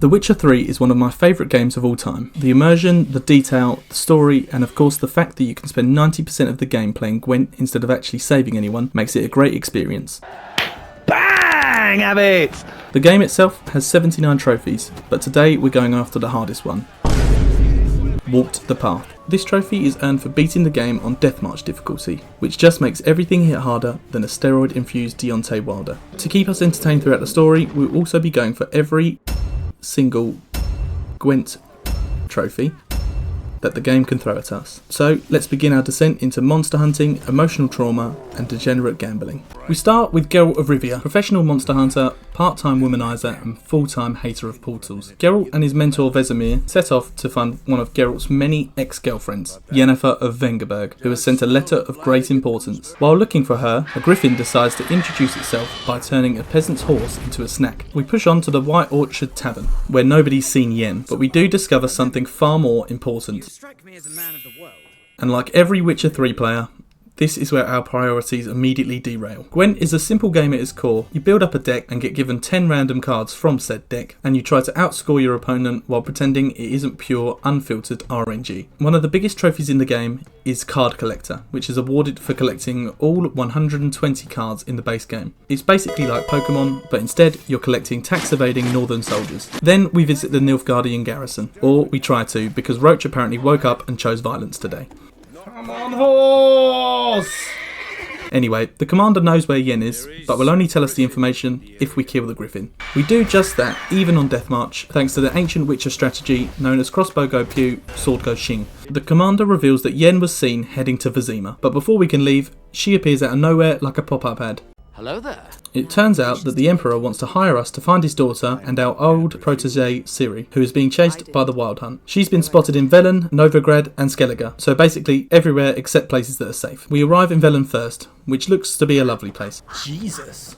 The Witcher 3 is one of my favourite games of all time. The immersion, the detail, the story, and of course the fact that you can spend 90% of the game playing Gwent instead of actually saving anyone makes it a great experience. Bang! Have it! The game itself has 79 trophies, but today we're going after the hardest one. Walked the Path. This trophy is earned for beating the game on Death March difficulty, which just makes everything hit harder than a steroid-infused Deontay Wilder. To keep us entertained throughout the story, we'll also be going for every single Gwent trophy that the game can throw at us. So let's begin our descent into monster hunting, emotional trauma and degenerate gambling. We start with Geralt of Rivea, professional monster hunter, part-time womanizer and full-time hater of portals. Geralt and his mentor Vesemir set off to find one of Geralt's many ex-girlfriends, Yennefer of Vengerberg, who has sent a letter of great importance. While looking for her, a griffin decides to introduce itself by turning a peasant's horse into a snack. We push on to the White Orchard Tavern, where nobody's seen Yen, but we do discover something far more important. And like every Witcher 3 player, this is where our priorities immediately derail. Gwent is a simple game at its core. You build up a deck and get given 10 random cards from said deck, and you try to outscore your opponent while pretending it isn't pure, unfiltered RNG. One of the biggest trophies in the game is Card Collector, which is awarded for collecting all 120 cards in the base game. It's basically like Pokemon, but instead you're collecting tax-evading northern soldiers. Then we visit the Nilfgaardian garrison, or we try to, because Roach apparently woke up and chose violence today. Come on, horse! Anyway, the commander knows where Yen is, but will only tell us the information if we kill the griffin. We do just that, even on Death March, thanks to the ancient Witcher strategy known as crossbow go pew, sword go shing. The commander reveals that Yen was seen heading to Vizima, but before we can leave, she appears out of nowhere like a pop-up ad. Hello there. It turns out that the Emperor wants to hire us to find his daughter and our old protege Ciri, who is being chased by the WildHunt. She's been spotted in Velen, Novigrad and Skellige, so basically everywhere except places that are safe. We arrive in Velen first, which looks to be a lovely place. Jesus.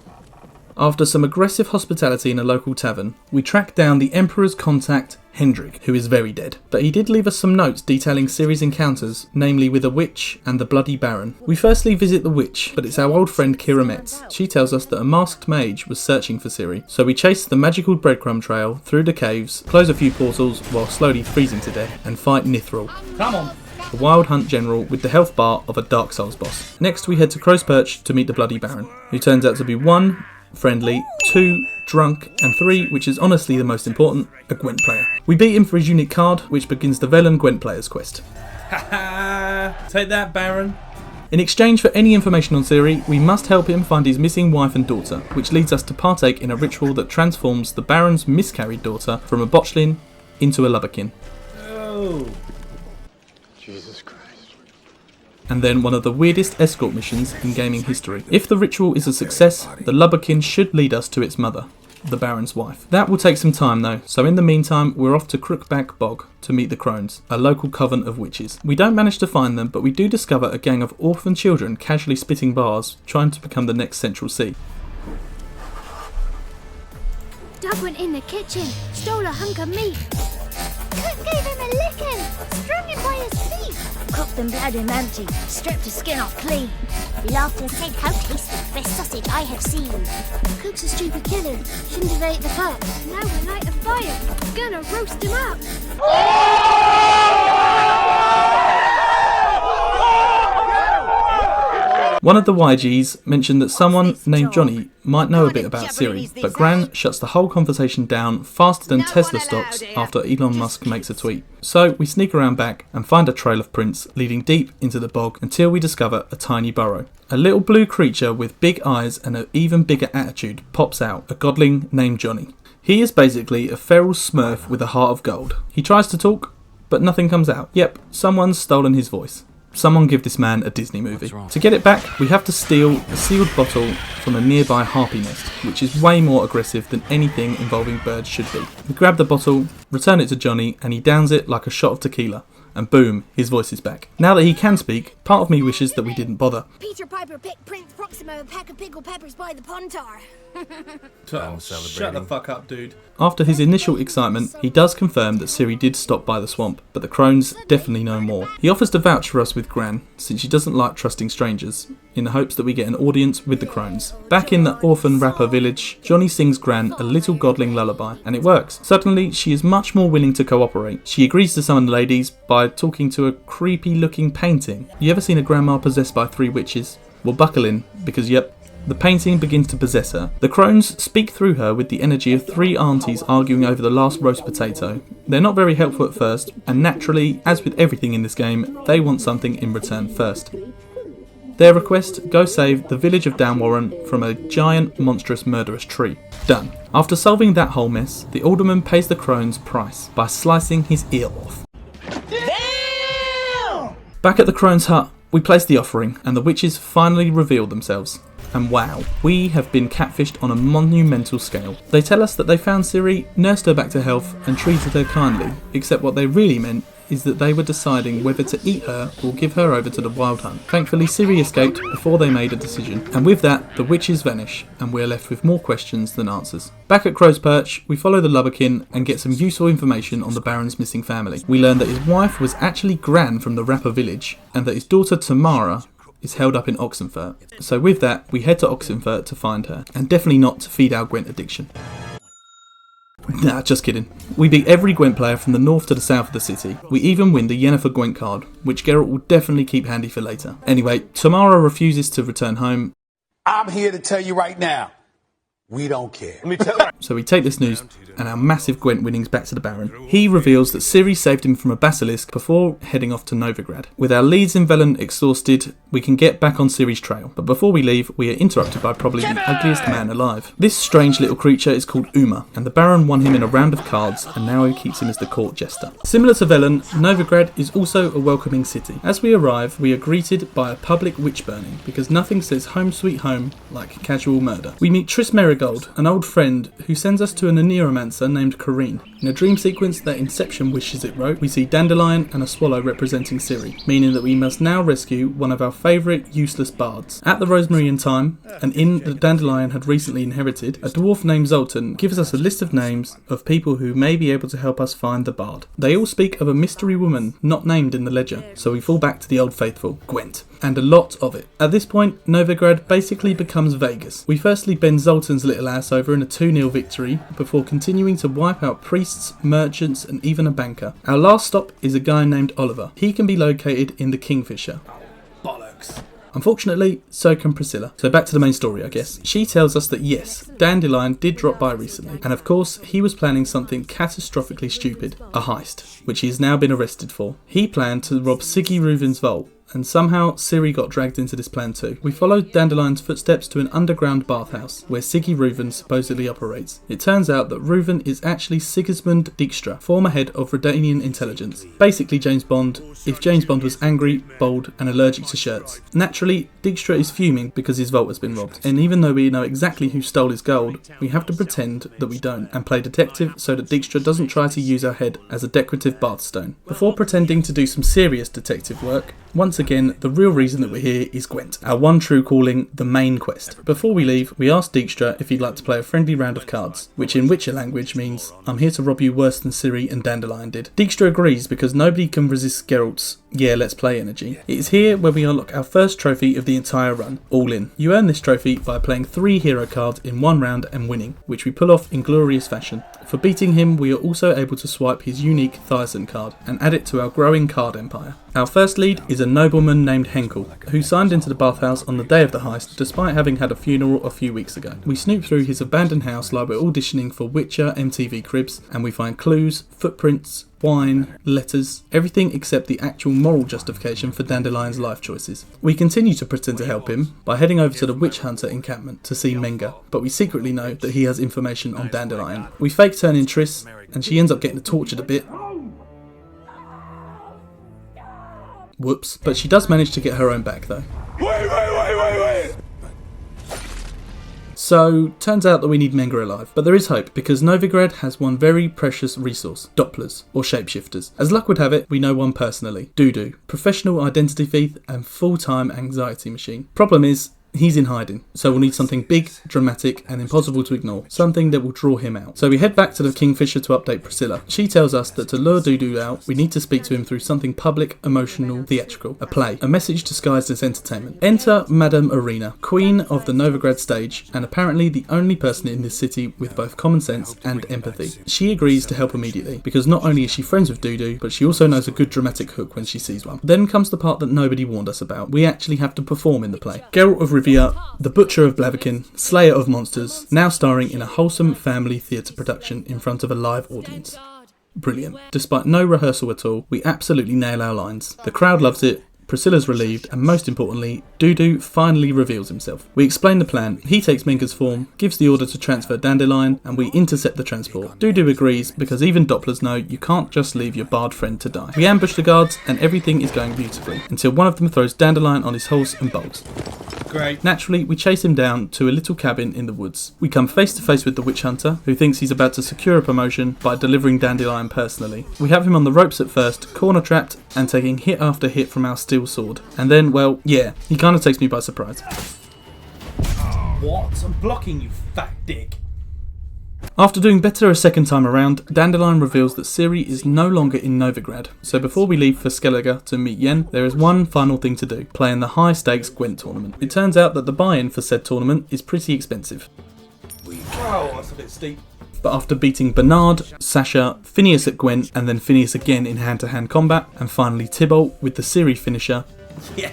After some aggressive hospitality in a local tavern, we track down the Emperor's contact, Hendrik, who is very dead. But he did leave us some notes detailing Ciri's encounters, namely with a witch and the Bloody Baron. We firstly visit the witch, but it's our old friend Kira Metz. She tells us that a masked mage was searching for Ciri, so we chase the magical breadcrumb trail through the caves, close a few portals while slowly freezing to death, and fight Nithril, Come on. a WildHunt general with the health bar of a Dark Souls boss. Next we head to Crow's Perch to meet the Bloody Baron, who turns out to be 1, friendly, 2, drunk, and 3, which is honestly the most important, a Gwent player. We beat him for his unique card, which begins the Velen Gwent player's quest. Haha! Take that, Baron. In exchange for any information on Ciri, we must help him find his missing wife and daughter, which leads us to partake in a ritual that transforms the Baron's miscarried daughter from a botchlin into a lubberkin. Oh. Jesus Christ. And then one of the weirdest escort missions in gaming history. If the ritual is a success, the lubberkin should lead us to its mother, the Baron's wife. That will take some time though, so in the meantime we're off to Crookback Bog to meet the crones, a local coven of witches. We don't manage to find them, but we do discover a gang of orphan children casually spitting bars, trying to become the next Central Sea. Dad went in the kitchen, stole a hunk of meat. Cook gave him a licking, strung him by his feet. Cooked and bled him empty, stripped his skin off clean. Laughed and said, how tasty the best sausage I have seen. Cook's a stupid killer, shouldn't have ate the pup. Now we light a fire, gonna roast him up. One of the YGs mentioned that someone named Johnny might know a bit about Ciri, but Gran shuts the whole conversation down faster than Tesla stocks after Elon Musk makes a tweet. So we sneak around back and find a trail of prints leading deep into the bog until we discover a tiny burrow. A little blue creature with big eyes and an even bigger attitude pops out, a godling named Johnny. He is basically a feral smurf with a heart of gold. He tries to talk, but nothing comes out. Yep, someone's stolen his voice. Someone give this man a Disney movie. To get it back, we have to steal a sealed bottle from a nearby harpy nest, which is way more aggressive than anything involving birds should be. We grab the bottle, return it to Johnny, and he downs it like a shot of tequila. And boom, his voice is back. Now that he can speak, Part of me wishes that we didn't bother. Peter Piper picked Prince Proximo a pack of pickled peppers by the pontar. Shut the fuck up, dude. After his initial excitement, he does confirm that Ciri did stop by the swamp, but the crones definitely know more. He offers to vouch for us with Gran, since she doesn't like trusting strangers, in the hopes that we get an audience with the crones. Back in the orphan rapper village, Johnny sings Gran a little godling lullaby, and it works. Suddenly, she is much more willing to cooperate. She agrees to summon the ladies by talking to a creepy looking painting. You ever seen a grandma possessed by 3 witches? Well, buckle in, because yep, the painting begins to possess her. The crones speak through her with the energy of 3 aunties arguing over the last roast potato. They're not very helpful at first, and naturally, as with everything in this game, they want something in return first. Their request, go save the village of Downwarren from a giant, monstrous, murderous tree. Done. After solving that whole mess, the alderman pays the crone's price by slicing his ear off. Damn! Back at the crone's hut, we place the offering, and the witches finally reveal themselves. And wow, we have been catfished on a monumental scale. They tell us that they found Ciri, nursed her back to health, and treated her kindly, except what they really meant is that they were deciding whether to eat her or give her over to the WildHunt. Thankfully, Ciri escaped before they made a decision, and with that, the witches vanish, and we're left with more questions than answers. Back at Crow's Perch, we follow the lubberkin and get some useful information on the Baron's missing family. We learn that his wife was actually Gran from the Rapper village, and that his daughter Tamara is held up in Oxenfurt. So with that, we head to Oxenfurt to find her, and definitely not to feed our Gwent addiction. Nah, just kidding. We beat every Gwent player from the north to the south of the city. We even win the Yennefer Gwent card, which Geralt will definitely keep handy for later. Anyway, Tamara refuses to return home. I'm here to tell you right now, we don't care. So we take this news and our massive Gwent winnings back to the Baron. He reveals that Ciri saved him from a basilisk before heading off to Novigrad. With our leads in Velen exhausted, we can get back on Ciri's trail. But before we leave, we are interrupted by probably the ugliest man alive. This strange little creature is called Uma, and the Baron won him in a round of cards, and now he keeps him as the court jester. Similar to Velen, Novigrad is also a welcoming city. As we arrive, we are greeted by a public witch burning, because nothing says home sweet home like casual murder. We meet Triss Merigold, an old friend who sends us to an Aneromancer named Corrine. In a dream sequence that Inception wishes it wrote, we see Dandelion and a swallow representing Ciri, meaning that we must now rescue one of our favourite useless bards. At the Rosemarian time, an inn that Dandelion had recently inherited, a dwarf named Zoltan gives us a list of names of people who may be able to help us find the bard. They all speak of a mystery woman not named in the ledger, so we fall back to the old faithful, Gwent. And a lot of it. At this point, Novigrad basically becomes Vegas. We firstly bend Zoltan's little ass over in a 2-0 victory, before continuing to wipe out priests, merchants, and even a banker. Our last stop is a guy named Oliver. He can be located in the Kingfisher. Bollocks. Unfortunately, so can Priscilla. So back to the main story, I guess. She tells us that yes, Dandelion did drop by recently, and of course, he was planning something catastrophically stupid, a heist, which he has now been arrested for. He planned to rob Siggy Reuven's vault, and somehow Ciri got dragged into this plan too. We followed Dandelion's footsteps to an underground bathhouse, where Siggy Reuven supposedly operates. It turns out that Reuven is actually Sigismund Dijkstra, former head of Redanian intelligence. Basically James Bond, if James Bond was angry, bold, and allergic to shirts. Naturally, Dijkstra is fuming because his vault has been robbed, and even though we know exactly who stole his gold, we have to pretend that we don't, and play detective so that Dijkstra doesn't try to use our head as a decorative bathstone. Before pretending to do some serious detective work, once again, the real reason that we're here is Gwent, our one true calling, the main quest. Before we leave, we ask Dijkstra if he'd like to play a friendly round of cards, which in Witcher language means, I'm here to rob you worse than Ciri and Dandelion did. Dijkstra agrees because nobody can resist Geralt's yeah, let's play energy. It is here where we unlock our first trophy of the entire run, All In. You earn this trophy by playing 3 hero cards in one round and winning, which we pull off in glorious fashion. For beating him, we are also able to swipe his unique Thyssen card and add it to our growing card empire. Our first lead is a nobleman named Henkel, who signed into the bathhouse on the day of the heist despite having had a funeral a few weeks ago. We snoop through his abandoned house like we're auditioning for Witcher MTV Cribs, and we find clues, footprints, wine, letters, everything except the actual moral justification for Dandelion's life choices. We continue to pretend to help him by heading over to the Witch Hunter encampment to see Menga, but we secretly know that he has information on Dandelion. We fake turn in Triss, and she ends up getting tortured a bit. Whoops. But she does manage to get her own back though. Wait! So, turns out that we need Menga alive. But there is hope, because Novigrad has one very precious resource, Dopplers, or shapeshifters. As luck would have it, we know one personally, Dudu, professional identity thief and full-time anxiety machine. Problem is, he's in hiding, so we'll need something big, dramatic and impossible to ignore, something that will draw him out. So we head back to the Kingfisher to update Priscilla. She tells us that to lure Dudu out, we need to speak to him through something public, emotional, theatrical, a play, a message disguised as entertainment. Enter Madame Arena, queen of the Novigrad stage, and apparently the only person in this city with both common sense and empathy. She agrees to help immediately, because not only is she friends with Dudu, but she also knows a good dramatic hook when she sees one. Then comes the part that nobody warned us about. We actually have to perform in the play. Geralt of Rivea, the Butcher of Blaviken, Slayer of Monsters, now starring in a wholesome family theatre production in front of a live audience. Brilliant. Despite no rehearsal at all, we absolutely nail our lines. The crowd loves it, Priscilla's relieved, and most importantly, Dudu finally reveals himself. We explain the plan, he takes Menga's form, gives the order to transfer Dandelion, and we intercept the transport. Dudu agrees, because even Dopplers know you can't just leave your barred friend to die. We ambush the guards, and everything is going beautifully, until one of them throws Dandelion on his horse and bolts. Great. Naturally, we chase him down to a little cabin in the woods. We come face to face with the witch hunter, who thinks he's about to secure a promotion by delivering Dandelion personally. We have him on the ropes at first, corner trapped, and taking hit after hit from our steel sword. And then, well, yeah, he kind of takes me by surprise. What? I'm blocking, you fat dick. After doing better a second time around, Dandelion reveals that Ciri is no longer in Novigrad, so before we leave for Skellige to meet Yen, there is one final thing to do, play in the high stakes Gwent tournament. It turns out that the buy-in for said tournament is pretty expensive. Oh, that's a bit steep. But after beating Bernard, Sasha, Phineas at Gwent, and then Phineas again in hand-to-hand combat, and finally Tybalt with the Ciri finisher, Yeah.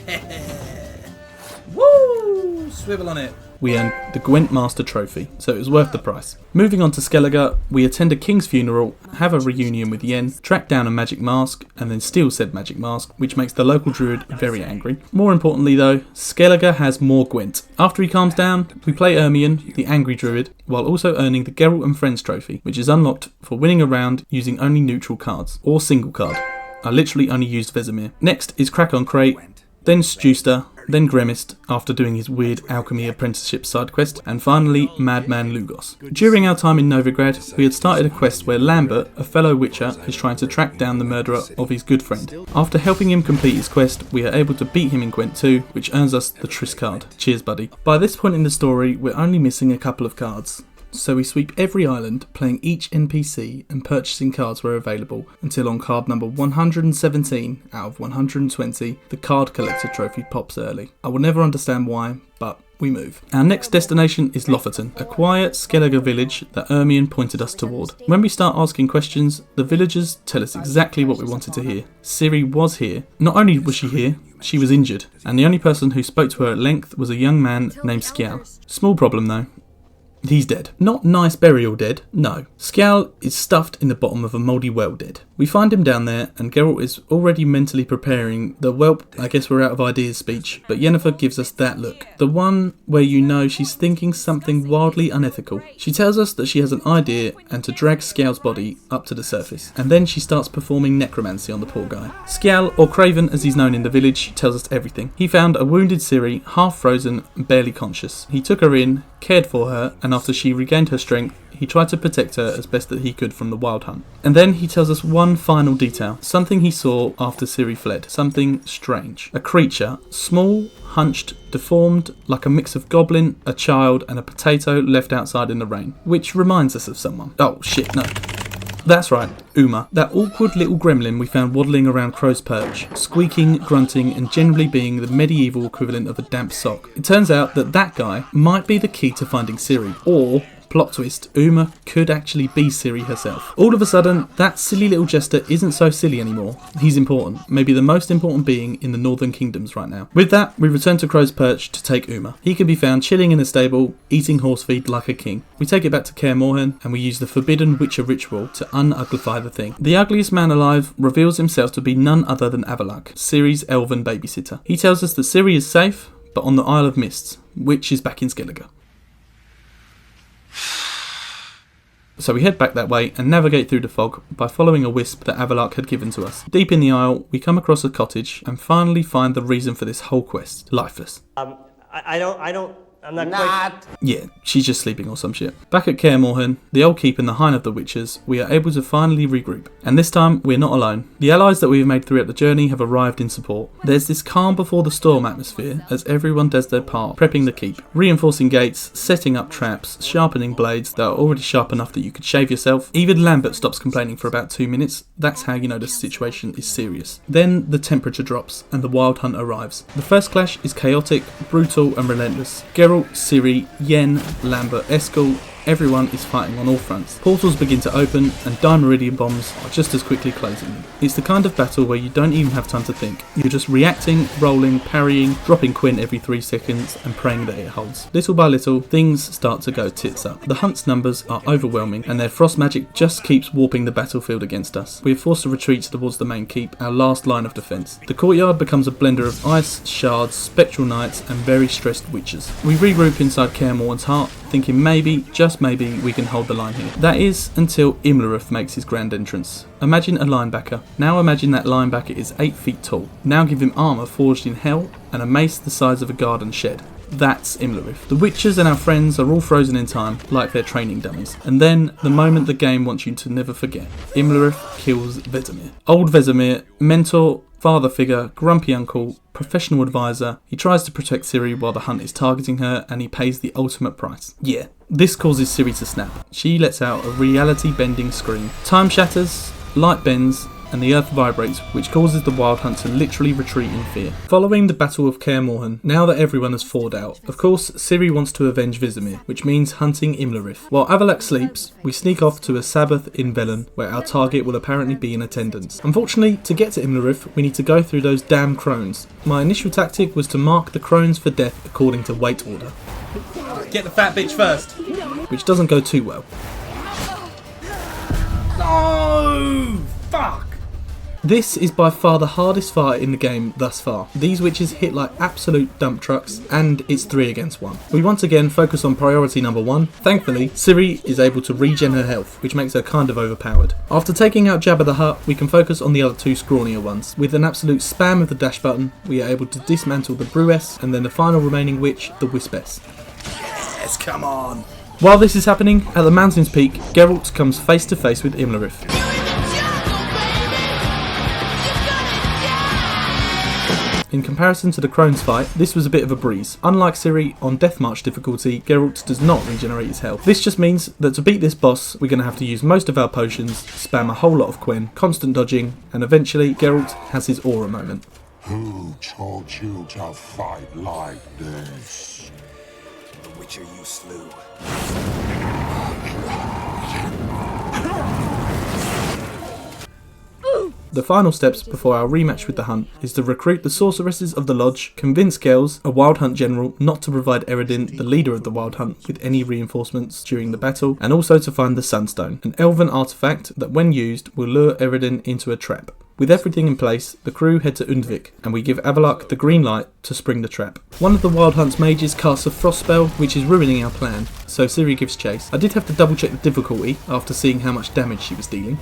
Woo! Swivel on it. we earned the Gwent Master Trophy, so it was worth the price. Moving on to Skellige, we attend a king's funeral, have a reunion with Yen, track down a magic mask, and then steal said magic mask, which makes the local druid very angry. More importantly though, Skellige has more Gwent. After he calms down, we play Ermion, the angry druid, while also earning the Geralt and Friends Trophy, which is unlocked for winning a round using only neutral cards, or single card. I literally only used Vesemir. Next is Crack on Crate, then Stewster, then Gremist after doing his weird alchemy apprenticeship side quest, and finally Madman Lugos. During our time in Novigrad, we had started a quest where Lambert, a fellow witcher, is trying to track down the murderer of his good friend. After helping him complete his quest, we are able to beat him in Gwent 2, which earns us the Triss card. Cheers buddy. By this point in the story, we're only missing a couple of cards. So we sweep every island, playing each NPC and purchasing cards where available, until on card number 117 out of 120, the card collector trophy pops early. I will never understand why, but we move. Our next destination is Lofoten, a quiet Skellige village that Ermion pointed us toward. When we start asking questions, the villagers tell us exactly what we wanted to hear. Ciri was here. Not only was she here, she was injured, and the only person who spoke to her at length was a young man named Skjal. Small problem though. He's dead. Not nice burial dead, no. Skjal is stuffed in the bottom of a mouldy well dead. We find him down there, and Geralt is already mentally preparing the "welp, I guess we're out of ideas" speech, but Yennefer gives us that look. The one where you know she's thinking something wildly unethical. She tells us that she has an idea and to drag Skjal's body up to the surface, and then she starts performing necromancy on the poor guy. Skjal, or Craven as he's known in the village, tells us everything. He found a wounded Ciri, half frozen and barely conscious. He took her in, cared for her, and after she regained her strength, he tried to protect her as best that he could from the WildHunt. And then he tells us one final detail, something he saw after Ciri fled, something strange. A creature, small, hunched, deformed, like a mix of goblin, a child, and a potato left outside in the rain, which reminds us of someone. Oh shit, no. That's right, Uma, that awkward little gremlin we found waddling around Crow's Perch, squeaking, grunting, and generally being the medieval equivalent of a damp sock. It turns out that that guy might be the key to finding Ciri, or, plot twist, Uma could actually be Ciri herself. All of a sudden, that silly little jester isn't so silly anymore. He's important, maybe the most important being in the Northern Kingdoms right now. With that, we return to Crow's Perch to take Uma. He can be found chilling in a stable, eating horse feed like a king. We take it back to Kaer Morhen, and we use the forbidden Witcher ritual to unuglify the thing. The ugliest man alive reveals himself to be none other than Avallac'h, Ciri's elven babysitter. He tells us that Ciri is safe, but on the Isle of Mists, which is back in Skellige. So we head back that way and navigate through the fog by following a wisp that Avallac'h had given to us. Deep in the isle, we come across a cottage and finally find the reason for this whole quest. Lifeless. I don't Not. Yeah, she's just sleeping or some shit. Back at Kaer Morhen, the old keep in the Hind of the Witchers, we are able to finally regroup. And this time, we're not alone. The allies that we have made throughout the journey have arrived in support. There's this calm before the storm atmosphere as everyone does their part, prepping the keep, reinforcing gates, setting up traps, sharpening blades that are already sharp enough that you could shave yourself. Even Lambert stops complaining for about 2 minutes. That's how you know the situation is serious. Then the temperature drops and the WildHunt arrives. The first clash is chaotic, brutal and relentless. Geralt, Ciri, Yen, Lambert, Eskel, everyone is fighting on all fronts. Portals begin to open and Dimeridian bombs are just as quickly closing them. It's the kind of battle where you don't even have time to think. You're just reacting, rolling, parrying, dropping Gwent every 3 seconds and praying that it holds. Little by little, things start to go tits up. The Hunt's numbers are overwhelming and their frost magic just keeps warping the battlefield against us. We are forced to retreat towards the main keep, our last line of defence. The courtyard becomes a blender of ice, shards, spectral knights and very stressed witches. We regroup inside Kaer Morhen's heart, thinking maybe, just maybe, we can hold the line here. That is until Imlerith makes his grand entrance. Imagine a linebacker. Now imagine that linebacker is 8 feet tall. Now give him armour forged in hell and a mace the size of a garden shed. That's Imlerith. The Witchers and our friends are all frozen in time, like they're training dummies. And then, the moment the game wants you to never forget, Imlerith kills Vesemir. Old Vesemir, mentor, father figure, grumpy uncle, professional advisor. He tries to protect Ciri while the Hunt is targeting her and he pays the ultimate price. Yeah, this causes Ciri to snap. She lets out a reality-bending scream. Time shatters, light bends, and the earth vibrates, which causes the WildHunt to literally retreat in fear. Following the Battle of Kaer Morhen, now that everyone has thawed out, of course Ciri wants to avenge Vesemir, which means hunting Imlerith. While Avalak sleeps, we sneak off to a Sabbath in Velen, where our target will apparently be in attendance. Unfortunately, to get to Imlerith, we need to go through those damn crones. My initial tactic was to mark the crones for death according to weight order, Get the fat bitch first. which doesn't go too well. No! Fuck! This is by far the hardest fight in the game thus far. These witches hit like absolute dump trucks and it's 3 against 1. We once again focus on priority number 1. Thankfully, Ciri is able to regen her health, which makes her kind of overpowered. After taking out Jabba the Hutt, we can focus on the other 2 scrawnier ones. With an absolute spam of the dash button, we are able to dismantle the Brewess and then the final remaining witch, the Wispess. Yes, come on. While this is happening, at the mountain's peak, Geralt comes face to face with Imlerith. In comparison to the Crones fight, this was a bit of a breeze. Unlike Ciri, on Death March difficulty, Geralt does not regenerate his health. This just means that to beat this boss, we're going to have to use most of our potions, spam a whole lot of Gwent, constant dodging, and eventually Geralt has his aura moment. Who told you to fight like this? The Witcher you slew. The final steps before our rematch with the Hunt is to recruit the sorceresses of the Lodge, convince Gels, a WildHunt general, not to provide Eredin, the leader of the WildHunt, with any reinforcements during the battle, and also to find the Sunstone, an elven artifact that when used will lure Eredin into a trap. With everything in place, the crew head to Undvik, and we give Avalak the green light to spring the trap. One of the WildHunt's mages casts a frost spell, which is ruining our plan, so Ciri gives chase. I did have to double check the difficulty after seeing how much damage she was dealing.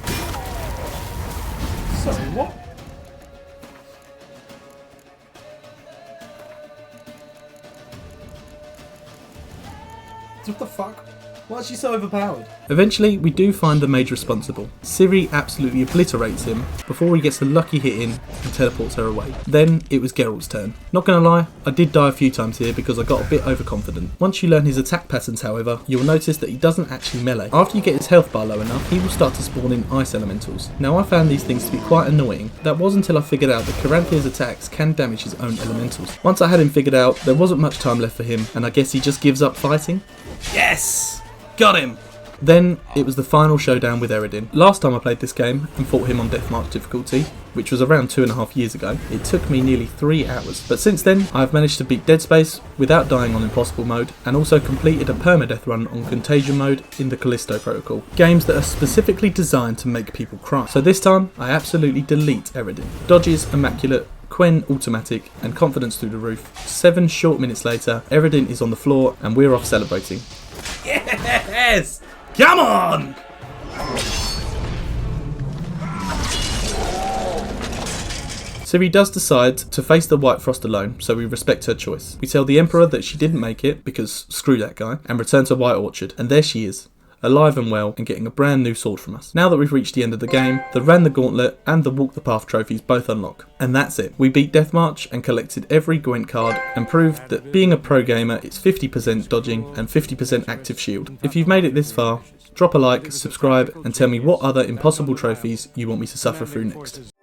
Sorry, what? What the fuck? Why is she so overpowered? Eventually, we do find the mage responsible. Ciri absolutely obliterates him before he gets a lucky hit in and teleports her away. Then it was Geralt's turn. Not gonna lie, I did die a few times here because I got a bit overconfident. Once you learn his attack patterns, however, you'll notice that he doesn't actually melee. After you get his health bar low enough, he will start to spawn in ice elementals. Now I found these things to be quite annoying. That was until I figured out that Caranthia's attacks can damage his own elementals. Once I had him figured out, there wasn't much time left for him, and I guess he just gives up fighting. Yes! Got him! Then it was the final showdown with Eredin. Last time I played this game and fought him on Death March difficulty, which was around 2.5 years ago, it took me nearly 3 hours. But since then, I've managed to beat Dead Space without dying on Impossible mode, and also completed a permadeath run on Contagion mode in the Callisto Protocol. Games that are specifically designed to make people cry. So this time, I absolutely delete Eredin. Dodges immaculate, Quen automatic, and confidence through the roof. 7 short minutes later, Eredin is on the floor and we're off celebrating. Yes! Come on! Ciri does decide to face the White Frost alone, so we respect her choice. We tell the Emperor that she didn't make it, because screw that guy, and return to White Orchard, and there she is, alive and well, and getting a brand new sword from us. Now that we've reached the end of the game, the Ran the Gauntlet and the Walk the Path trophies both unlock. And that's it. We beat Deathmarch and collected every Gwent card and proved that being a pro gamer is 50% dodging and 50% active shield. If you've made it this far, drop a like, subscribe, and tell me what other impossible trophies you want me to suffer through next.